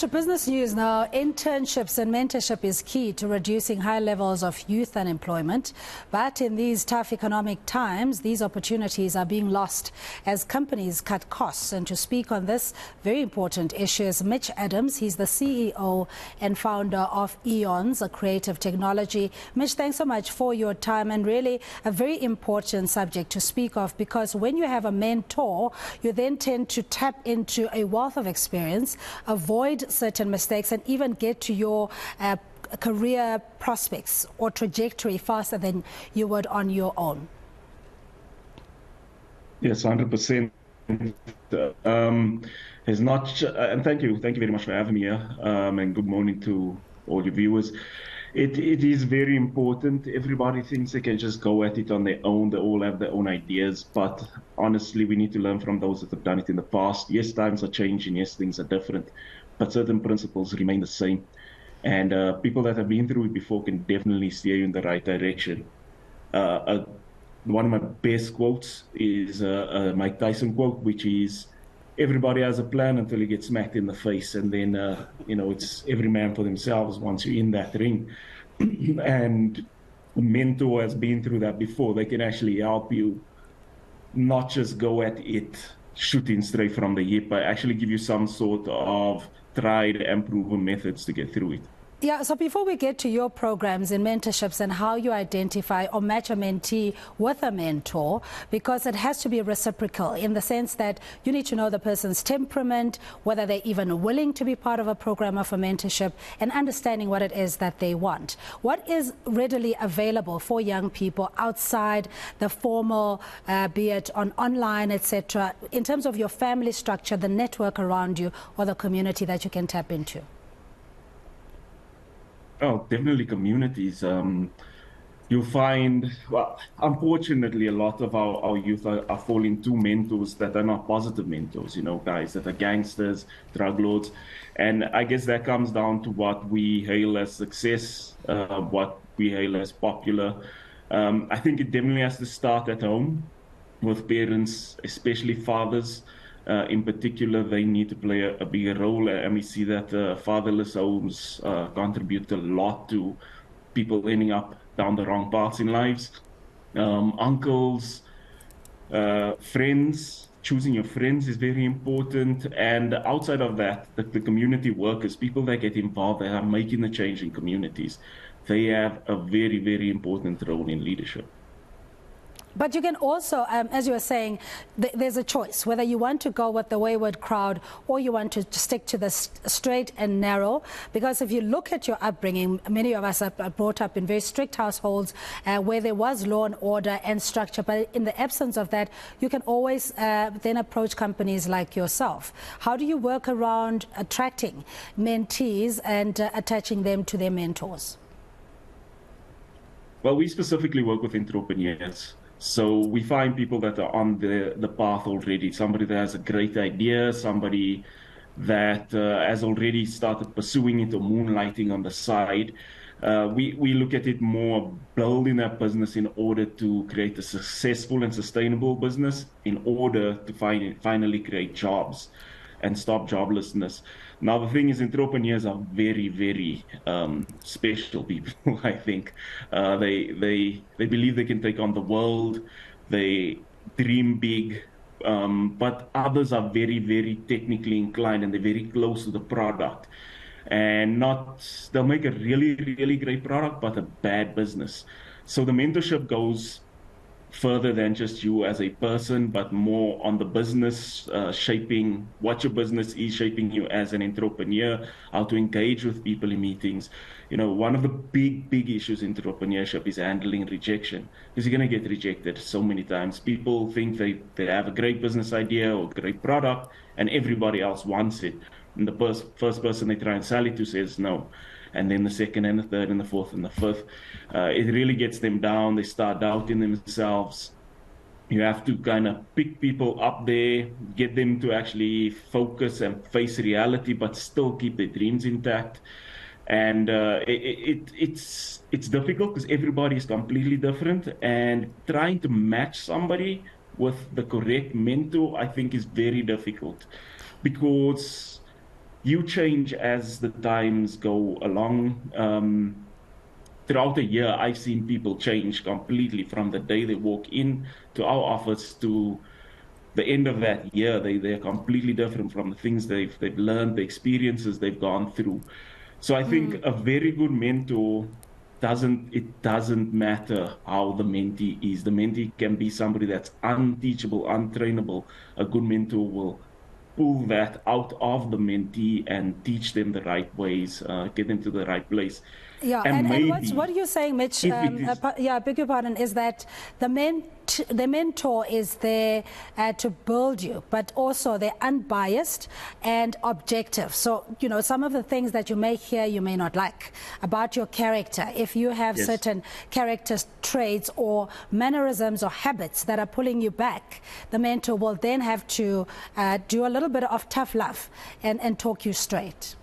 to business news now. Internships and mentorship is key to reducing high levels of youth unemployment. But in these tough economic times, these opportunities are being lost as companies cut costs. And to speak on this very important issue is Mitch Adams. He's the CEO and founder of Aions Creative Technology. Mitch, thanks so much for your time, and really a very important subject to speak of, because when you have a mentor, you then tend to tap into a wealth of experience, avoid certain mistakes, and even get to your career prospects or trajectory faster than you would on your own. Yes, 100%. It's not, and thank you very much for having me here, and good morning to all your viewers. It is very important. Everybody thinks they can just go at it on their own. They all have their own ideas, but honestly, we need to learn from those that have done it in the past. Yes, times are changing. Yes, things are different, but certain principles remain the same. And people that have been through it before can definitely steer you in the right direction. One of my best quotes is a Mike Tyson quote, which is, everybody has a plan until you get smacked in the face. And then, it's every man for themselves once you're in that ring. And a mentor has been through that before. They can actually help you not just go at it shooting straight from the hip, but actually give you some sort of tried and proven methods to get through it. Yeah, so before we get to your programs and mentorships and how you identify or match a mentee with a mentor, because it has to be reciprocal in the sense that you need to know the person's temperament, whether they're even willing to be part of a program of a mentorship, and understanding what it is that they want. What is readily available for young people outside the formal, be it on online, etc., in terms of your family structure, the network around you, or the community that you can tap into? Oh, definitely communities. You'll find, well, unfortunately, a lot of our youth are falling to mentors that are not positive mentors, guys that are gangsters, drug lords. And I guess that comes down to what we hail as success, what we hail as popular. I think it definitely has to start at home with parents, especially fathers. In particular, they need to play a bigger role, and we see that fatherless homes contribute a lot to people ending up down the wrong paths in lives. Uncles, friends, choosing your friends is very important. And outside of that, the community workers, people that get involved, that are making the change in communities, they have a very, very important role in leadership. But you can also, as you were saying, there's a choice, whether you want to go with the wayward crowd or you want to stick to the straight and narrow. Because if you look at your upbringing, many of us are brought up in very strict households where there was law and order and structure. But in the absence of that, you can always then approach companies like yourself. How do you work around attracting mentees and attaching them to their mentors? Well, we specifically work with entrepreneurs. So we find people that are on the path already, somebody that has a great idea, somebody that has already started pursuing it or moonlighting on the side. We look at it more building a business in order to create a successful and sustainable business, in order to finally create jobs and stop joblessness. Now, the thing is, entrepreneurs are very, very special people, I think. They believe they can take on the world. They dream big. But others are very, very technically inclined, and they're very close to the product. And they'll make a really, really great product, but a bad business. So the mentorship goes further than just you as a person, but more on the business, shaping what your business is, shaping you as an entrepreneur, how to engage with people in meetings. One of the big issues in entrepreneurship is handling rejection, because you're going to get rejected so many times. People think they have a great business idea or great product, and everybody else wants it. And the first person they try and sell it to says no. And then the second and the third and the fourth and the fifth. It really gets them down. They start doubting themselves. You have to kind of pick people up there, get them to actually focus and face reality, but still keep their dreams intact. And it's difficult because everybody is completely different. And trying to match somebody with the correct mentor, I think, is very difficult, because you change as the times go along. Throughout the year, I've seen people change completely from the day they walk in to our office to the end of that year. They're completely different from the things they've learned, the experiences they've gone through. So I think a very good mentor doesn't matter how the mentee is. The mentee can be somebody that's unteachable, untrainable. A good mentor will pull that out of the mentee and teach them the right ways, get them to the right place. Yeah, And maybe what are you saying, Mitch? if it is, I beg your pardon, is that the mentor is there to build you, but also they're unbiased and objective. So, some of the things that you may hear, you may not like about your character. If you have Yes. certain character traits or mannerisms or habits that are pulling you back, the mentor will then have to do a little bit of tough love and talk you straight.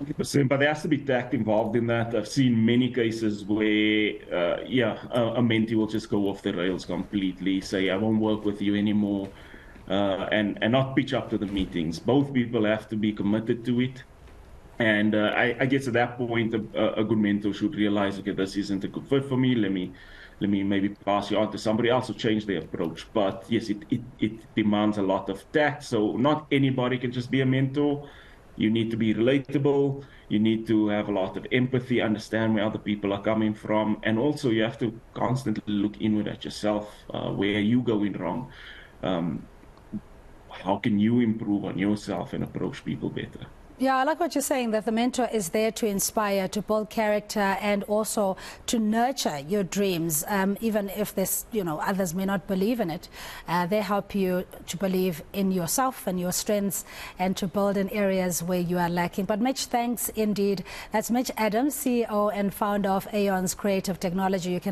100%, but there has to be tact involved in that. I've seen many cases where, a mentee will just go off the rails completely, say, I won't work with you anymore, and not pitch up to the meetings. Both people have to be committed to it. And I guess at that point, a good mentor should realize, okay, this isn't a good fit for me. Let me maybe pass you on to somebody else to change their approach. But yes, it demands a lot of tact. So not anybody can just be a mentor. You need to be relatable. You need to have a lot of empathy, understand where other people are coming from. And also you have to constantly look inward at yourself, where are you going wrong? How can you improve on yourself and approach people better? Yeah, I like what you're saying, that the mentor is there to inspire, to build character, and also to nurture your dreams, even if this, others may not believe in it. They help you to believe in yourself and your strengths and to build in areas where you are lacking. But Mitch, thanks indeed. That's Mitch Adams, CEO and founder of Aions Creative Technology. You can